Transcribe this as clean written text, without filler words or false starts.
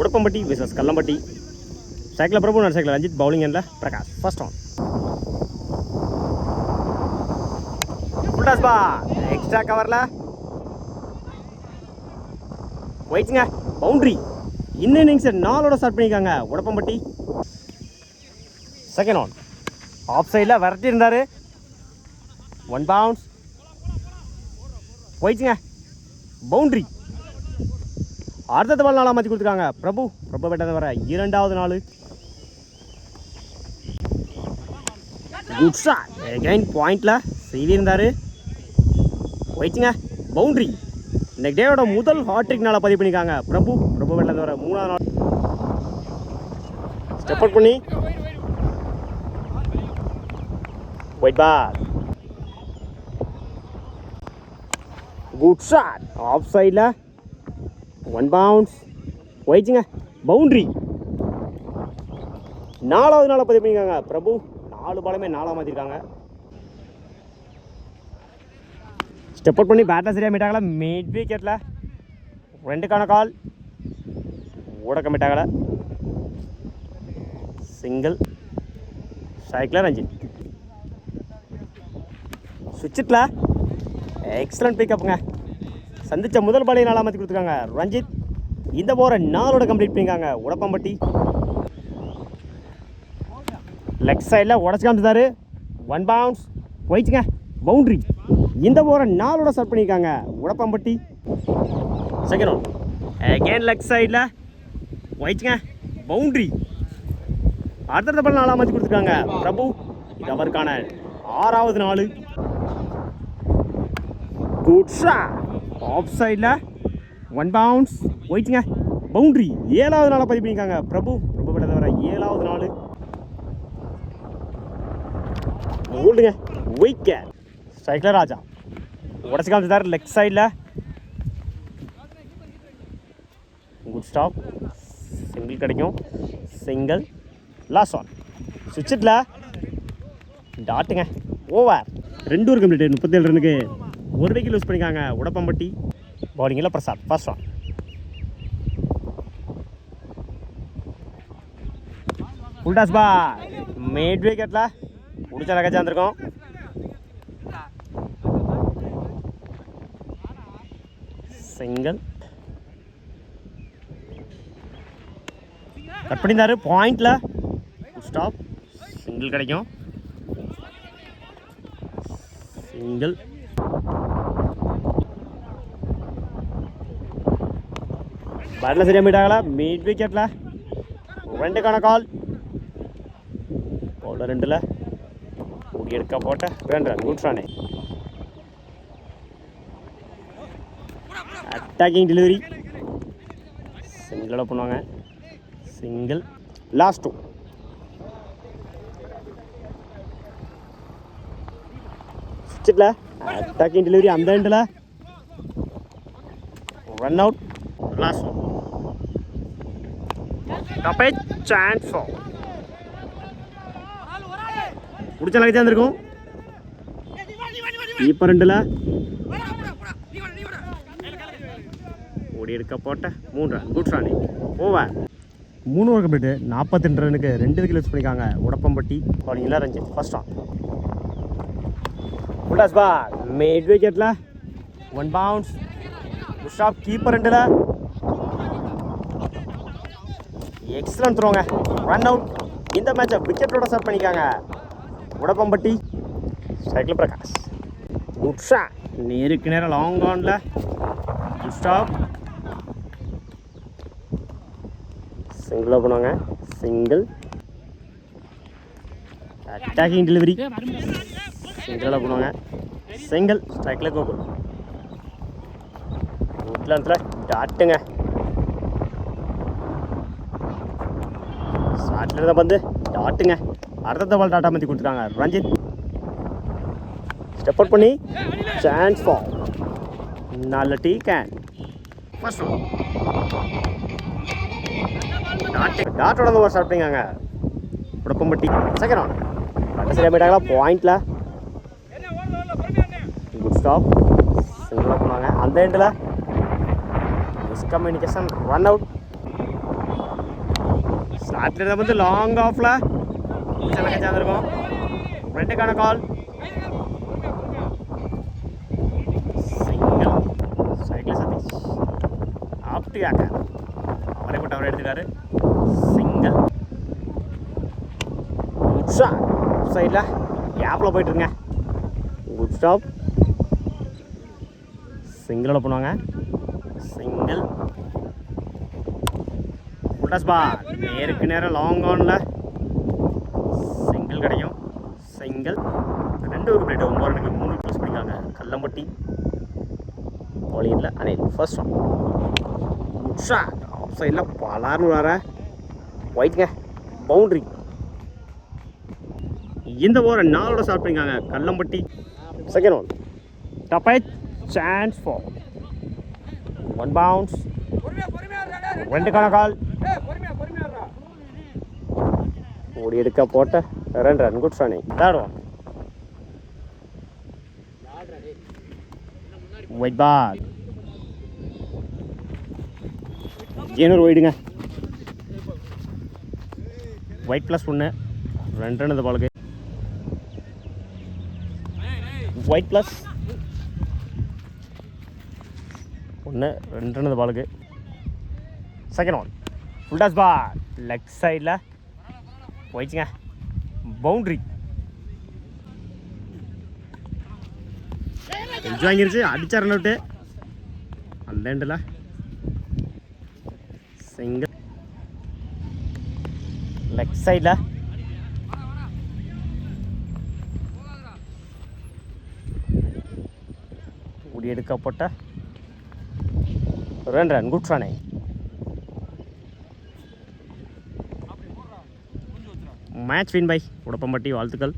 Udappampatti versus Kallampatti. Cycle Prabhu, நான் cycle Ranjith, bowling எண்ணில் Prakash. First one. Full toss ball extra கவரில் போயிடுச்சுங்க. பவுண்ட்ரி. இன்னும் இன்னிங்ஸ் 4 ஸ்டார்ட் பண்ணியிருக்காங்க உடப்பம்பட்டி. Second on. ஆஃப் சைடில் விரட்டி இருந்தார். 1 பவுன்ஸ். போயிடுச்சுங்க. பவுண்ட்ரி. அடுத்த பால் 4 மாற்றி கொடுத்துருக்காங்க பிரபு. பிரபு பெட்டது வர 2வது நாள். Good shot. அகைன் பாயிண்டில் செய்தி இருந்தார். போயிடுச்சுங்க. பவுண்ட்ரி. இந்த டேவோட முதல் ஹாட்ரிக் நாளை பதிவு பண்ணியிருக்காங்க பிரபு. பிரபு பெட்டது வர 3வது நாள். ஸ்டெப் அவுட் பண்ணி white ball. Good shot. Off சைடில் 1 பவுன்ஸ். போயிடுச்சுங்க. பவுண்ட்ரி. 4வது நாளை பதிவு பண்ணியிருக்காங்க பிரபு. 4 பாலுமே 4 மாற்றிருக்காங்க. ஸ்டெப் அவுட் பண்ணி பேட்டில் சரியாக மீட்டாகல. மிட் விக்கெட்டில் 2க்கான கால். ஓட மீட்டாகல. சிங்கிள். சைக்கிள் ரஞ்சித். சுவிட்சில் எக்ஸலண்ட் பிக்கப்புங்க. சந்தித்த முதல் பாலையை 4 மாற்றி கொடுத்துருக்காங்க ரஞ்சித். இந்த போரை 4 கம்ப்ளீட் பண்ணியிருக்காங்க உடப்பம்பட்டி. லெக் சைடில் உடச்சி காமிச்சிட்டாரு. 1 பவுன்ஸ். போயிடுச்சுங்க. பவுண்ட்ரி. இந்த போரை 4 ஸ்டார்ட் பண்ணியிருக்காங்க Udappampatti. Second one. Again leg சைடில் போயிடுச்சுங்க. பவுண்ட்ரி. அடுத்த பால் 4 மாற்றி கொடுத்துருக்காங்க பிரபு. இது அவருக்கான 6வது நாள். Good shot. ஆஃப் சைடில் 1 பவுன்ஸ். போயிடுச்சுங்க. பவுண்ட்ரி. 7வது நாளாக பதிவு பண்ணியிருக்காங்க பிரபு. பிரபு பெட்டது வர 7வது நாள். ஓல்டுங்க. விக்கெட். ஸ்ட்ரைக்கில் ராஜா உடச்சி காமிச்சிட்டார் லெக் சைடில். Good stop. சிங்கிள் கிடைக்கும். சிங்கிள். Last one. சுவிட்சில் டாட்டுங்க. ஓவர். 2 over complete. 37 ரனுக்கு 1 விக்கெட் லூஸ் பண்ணியிருக்காங்க உடப்பம்பட்டி. பவுலிங்கில் Prasad. First one. Full toss ball mid விக்கெட்டில் பிடிச்ச நகைச்சா இருந்திருக்கோம். சிங்கிள். கட் பண்ணியிருந்தாரு பாயிண்டில். ஸ்டாப். சிங்கிள் கிடைக்கும். சிங்கிள். பேட்டில் சரியாக மீட்டாகல. மிட் விக்கெட்டில் 2க்கான கால். பவுலர் 2ல் கூடி எடுக்க போட்ட 2 run. Good run. Attacking delivery. சிங்கிளோட பண்ணுவாங்க. சிங்கிள். லாஸ்ட் 2. சுவிட்சில் அட்டாக்கிங் டெலிவரி. அந்த எண்டில் run out. Last 1. Top edge chance for. பிடிச்ச நகைச்சா இருந்திருக்கும். இப்போ 2ல் ஓடி எடுக்க போட்ட 3 run. Good run. Over. 3 over complete. 42 ரனுக்கு 2 விக்கெட் லூஸ் பண்ணியிருக்காங்க உடப்பம்பட்டி. பவுலிங்கில் Ranjith. First one. Full toss ball mid விக்கெட்டில் 1 பவுன்ஸ். Good stop. கீப்பர் 2ல் எக்ஸலண்ட் த்ரோங்க. Run out. இந்த மேட்சை விக்கெட்டோட ஸ்டார்ட் பண்ணியிருக்காங்க Udappampatti. Cycle Prakash. Good shot. நேருக்கு நேரம் லாங் ஆனில். Good stop. சிங்கிள் பண்ணுவாங்க. சிங்கிள். Attacking delivery. சிங்கிளாக பண்ணுவாங்க. சிங்கிள். ஸ்ட்ரைக்கில் கோகுல். உட்லாந்தில் டாட்டுங்க. ஸ்டார்டில் இருந்த பந்து டாட்டுங்க. அடுத்த பால் டாட்டா மாற்றி கொடுத்துருக்காங்க ரஞ்சித். ஸ்டெப் அவுட் பண்ணி சான்ஸ் ஃபார். நல்ல டீ கேன். ஃபர்ஸ்ட் டாட்டோட ஓவர் ஸ்டார்ட் பண்ணிங்க உடப்பம்பட்டி. Second one. கட்ட சரியாக போயிட்டாங்களா பாயிண்டில். Good stop. சிங்கிளாக போனாங்க. அந்த எண்டில் மிஸ்கம்யூனிகேஷன். Run out. ஸ்டார்ட்ல வந்து லாங் ஆஃப்ல சேர்ந்துருக்கோம். ரெண்டுக்கான கால். சிங்கிள். சைக்கிள் சதீஷ் ஆப்டியாக்க அவரை போட்டு அவரை எடுத்துக்காரு. சிங்கிள். Good shot. சைடில் கேப்பில் போயிட்டுருங்க. Good stop. சிங்கிளோட பண்ணுவாங்க. சிங்கிள். ஃபுல்லாஸ் பால் நேருக்கு நேரம் லாங் ஆனில் சிங்கிள் கிடைக்கும். சிங்கிள். 2 விக்கெட் பிளேட் 9 ரனுக்கு 3 விக்கெட்ஸ் பிடிக்காங்க. கல்லம்பட்டி பாலிங்கில் Anil first one. Good shot. Off சைடில் பலார்னு வர ஒயிட்ங்க பவுண்ட்ரி. இந்த ஓவரை 4 ஸ்டார்ட் பண்ணிக்காங்க கல்லம்பட்டி. செகண்ட் ஒன் டப் சான்ஸ் ஃபார் 1 பவுன்ஸ். 2க்கான கால். ஓடி எடுக்க போட்ட 2 run. Good running. Third one wide ball. ஜீனூர் ஒயிடுங்க. ஒயிட் ப்ளஸ் 1 2 ரன் இந்த பாலுக்கு. ஒயிட் ப்ளஸ் 1 2 ரன் இந்த பாலுக்கு. Second one full toss ball leg சைடில் போயிடுச்சுங்க பவுண்ட்ரி. எட்ஜ் வாங்கிருச்சு. அடிச்சா ரன் அவுட்டு. அந்த எண்டில் சிங்கிள். லெக் சைடில் ஓடி எடுக்கப்பட்ட 2 run. Good running. Match win by Udappampatti. வாழ்த்துக்கள்.